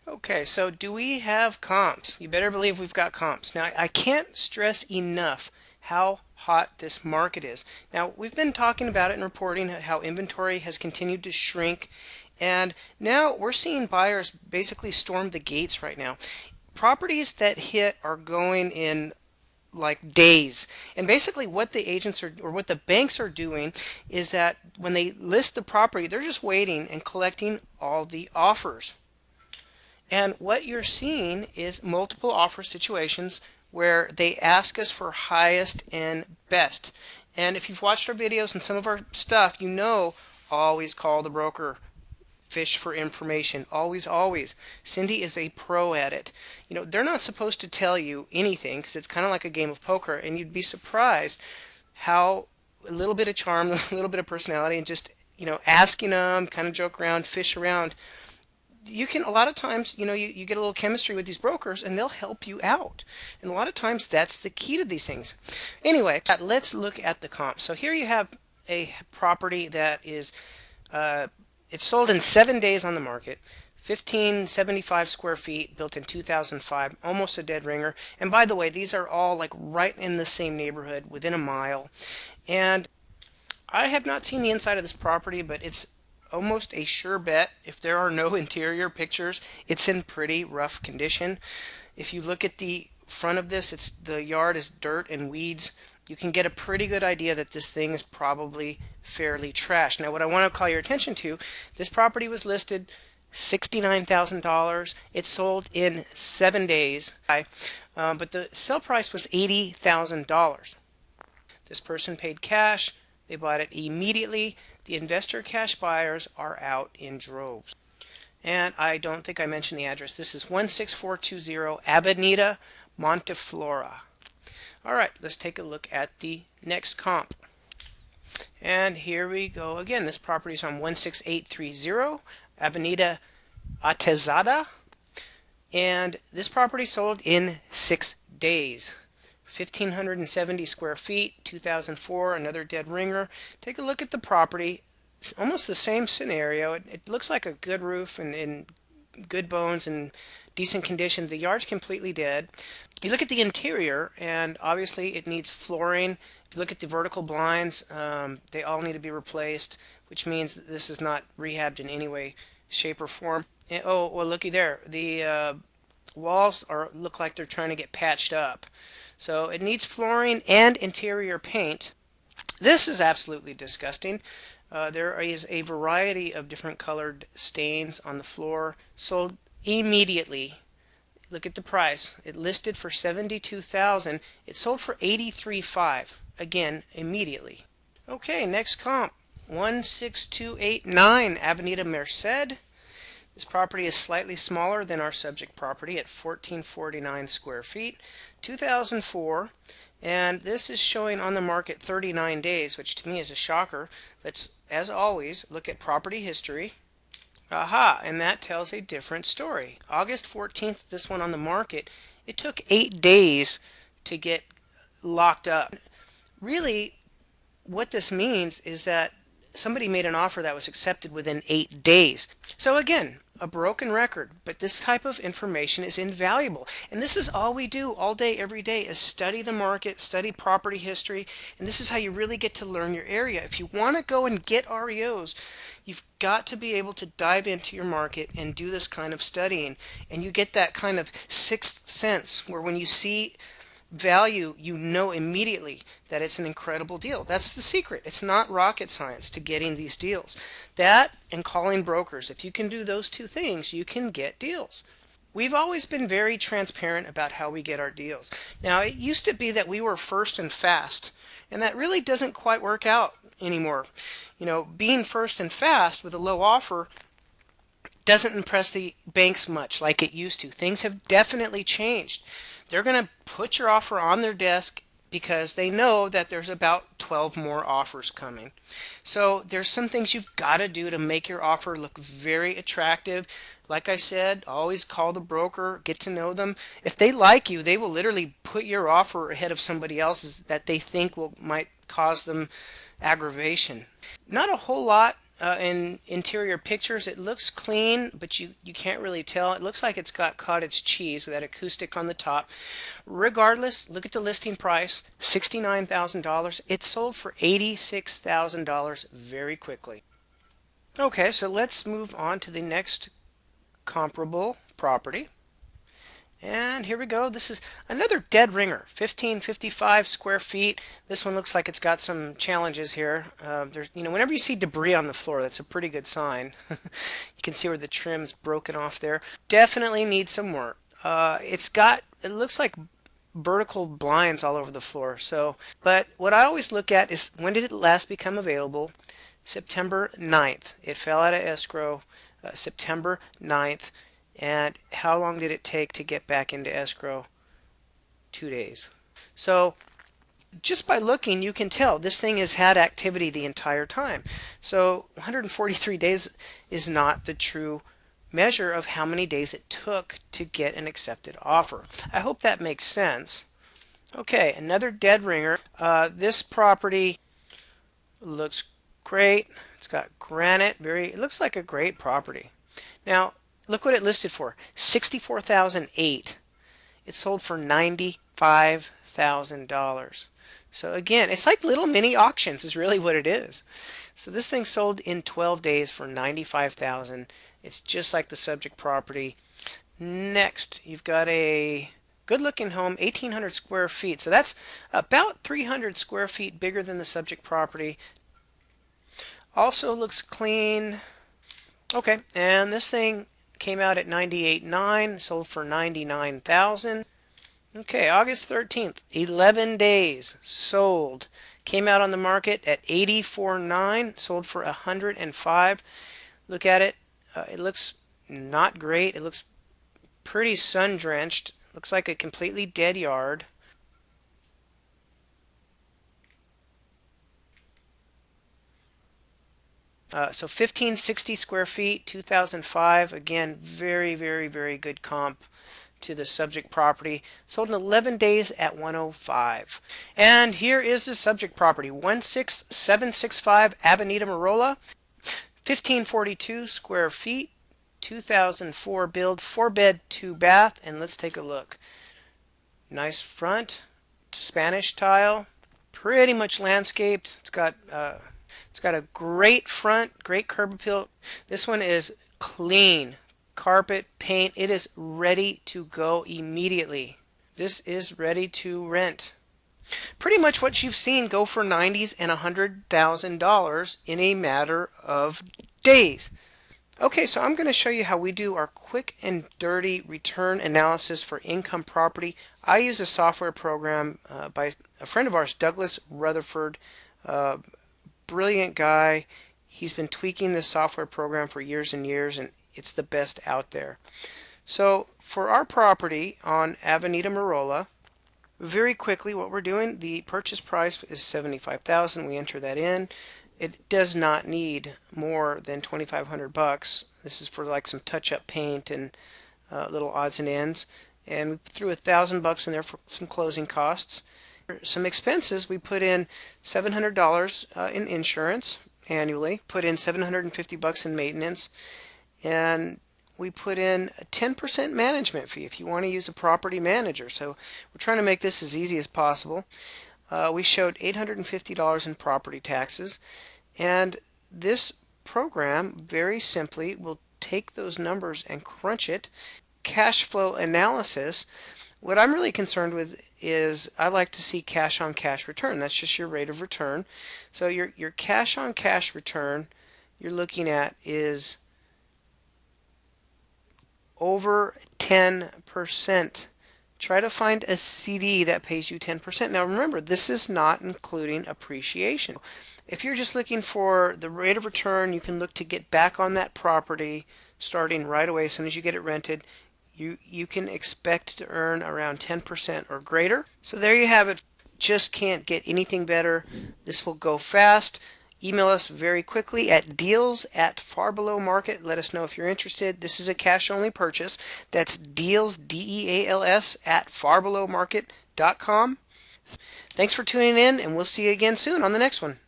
Okay, so do we have comps? You better believe we've got comps. Now, I can't stress enough how hot this market is. Now, we've been talking about it and reporting how inventory has continued to shrink, and now we're seeing buyers basically storm the gates right now. Properties that hit are going in like days. And basically what the agents are or what the banks are doing is that when they list the property, they're just waiting and collecting all the offers. And what you're seeing is multiple offer situations where they ask us for highest and best. And if you've watched our videos and some of our stuff, you know always call the broker. Fish for information. Always, always. Cindy is a pro at it. You know, they're not supposed to tell you anything because it's kind of like a game of poker, and you'd be surprised how a little bit of charm, a little bit of personality, and just, asking them, kind of joke around, fish around, you can a lot of times you get a little chemistry with these brokers and they'll help you out, and a lot of times that's the key to these things. Anyway, let's look at the comp. So here you have a property that is it sold in 7 days on the market, 1575 square feet, built in 2005, almost a dead ringer. And by the way, these are all like right in the same neighborhood within a mile. And I have not seen the inside of this property, but it's almost a sure bet. If there are no interior pictures, it's in pretty rough condition. If you look at the front of this, the yard is dirt and weeds. You can get a pretty good idea that this thing is probably fairly trashed. Now, what I want to call your attention to, this property was listed $69,000. It sold in 7 days, but the sale price was $80,000. This person paid cash. They bought it immediately. The investor cash buyers are out in droves. And I don't think I mentioned the address. This is 16420 Avenida Monteflora. All right, let's take a look at the next comp. And here we go again. This property is on 16830 Avenida Atezada. And this property sold in 6 days. 1,570 square feet, 2004, another dead ringer. Take a look at the property. It's almost the same scenario. It looks like a good roof and good bones and decent condition. The yard's completely dead. You look at the interior, and obviously it needs flooring. If you look at the vertical blinds, they all need to be replaced, which means that this is not rehabbed in any way, shape, or form. And, oh, well, looky there. The walls look like they're trying to get patched up. So it needs flooring and interior paint. This is absolutely disgusting. There is a variety of different colored stains on the floor. Sold immediately. Look at the price. It listed for $72,000. It sold for $83,500. Again, immediately. Okay, next comp. 16289 Avenida Merced. This property is slightly smaller than our subject property at 1449 square feet, 2004, and this is showing on the market 39 days, which to me is a shocker. Let's, as always, look at property history. Aha, and that tells a different story. August 14th, this one on the market, it took 8 days to get locked up. Really, what this means is that somebody made an offer that was accepted within 8 days. So again, a broken record, but this type of information is invaluable. And this is all we do all day, every day, is study the market, study property history, and this is how you really get to learn your area. If you want to go and get REOs, you've got to be able to dive into your market and do this kind of studying. And you get that kind of sixth sense where when you see value, you know immediately that it's an incredible deal. That's the secret. It's not rocket science to getting these deals. That and calling brokers. If you can do those two things, you can get deals. We've always been very transparent about how we get our deals. Now, it used to be that we were first and fast, and that really doesn't quite work out anymore. Being first and fast with a low offer doesn't impress the banks much like it used to. Things have definitely changed. They're going to put your offer on their desk because they know that there's about 12 more offers coming. So there's some things you've got to do to make your offer look very attractive. Like I said, always call the broker, get to know them. If they like you, they will literally put your offer ahead of somebody else's that they think might cause them aggravation. Not a whole lot in interior pictures, it looks clean, but you can't really tell. It looks like it's got cottage cheese with that acoustic on the top. Regardless, look at the listing price, $69,000. It sold for $86,000 very quickly. Okay, so let's move on to the next comparable property. And here we go. This is another dead ringer, 1555 square feet. This one looks like it's got some challenges here. Whenever you see debris on the floor, that's a pretty good sign. You can see where the trim's broken off there. Definitely needs some work. It looks like vertical blinds all over the floor. But what I always look at is when did it last become available? September 9th. It fell out of escrow September 9th. And how long did it take to get back into escrow? 2 days. So just by looking, you can tell this thing has had activity the entire time. So 143 days is not the true measure of how many days it took to get an accepted offer. I hope that makes sense. Okay, another dead ringer. This property looks great. It's got granite. It looks like a great property. Now, look what it listed for, $64,008. It sold for $95,000. So again, it's like little mini auctions is really what it is. So this thing sold in 12 days for $95,000. It's just like the subject property. Next, you've got a good looking home, 1,800 square feet. So that's about 300 square feet bigger than the subject property. Also looks clean. Okay, and this thing came out at 98.9, sold for 99,000. Okay, August 13th, 11 days, sold. Came out on the market at 84.9, sold for 105. Look at it. It looks not great. It looks pretty sun-drenched. Looks like a completely dead yard. So 1560 square feet, 2005. Again, very, very, very good comp to the subject property. Sold in 11 days at 105. And here is the subject property, 16765 Avenida Mirola, 1542 square feet, 2004 build, 4-bed, 2-bath. And let's take a look. Nice front, Spanish tile, pretty much landscaped. It's got a great front, great curb appeal. This one is clean. Carpet, paint, it is ready to go immediately. This is ready to rent. Pretty much what you've seen go for 90s and $100,000 in a matter of days. Okay, so I'm going to show you how we do our quick and dirty return analysis for income property. I use a software program by a friend of ours, Douglas Rutherford. Brilliant guy. He's been tweaking this software program for years and years, and it's the best out there. So for our property on Avenida Mirola, very quickly what we're doing, the purchase price is $75,000. We enter that in. It does not need more than $2,500. This is for like some touch-up paint and little odds and ends. And we threw $1,000 in there for some closing costs. Some expenses, we put in $700 in insurance annually, put in $750 in maintenance, and we put in a 10% management fee if you want to use a property manager. So we're trying to make this as easy as possible. We showed $850 in property taxes, and this program very simply will take those numbers and crunch it. Cash flow analysis. What I'm really concerned with is I like to see cash on cash return. That's just your rate of return. So your cash on cash return you're looking at is over 10%. Try to find a CD that pays you 10%. Now remember, this is not including appreciation. If you're just looking for the rate of return, you can look to get back on that property starting right away as soon as you get it rented. You can expect to earn around 10% or greater. So there you have it. Just can't get anything better. This will go fast. Email us very quickly at deals@farbelowmarket. Let us know if you're interested. This is a cash-only purchase. That's deals, DEALS, @farbelowmarket.com. Thanks for tuning in, and we'll see you again soon on the next one.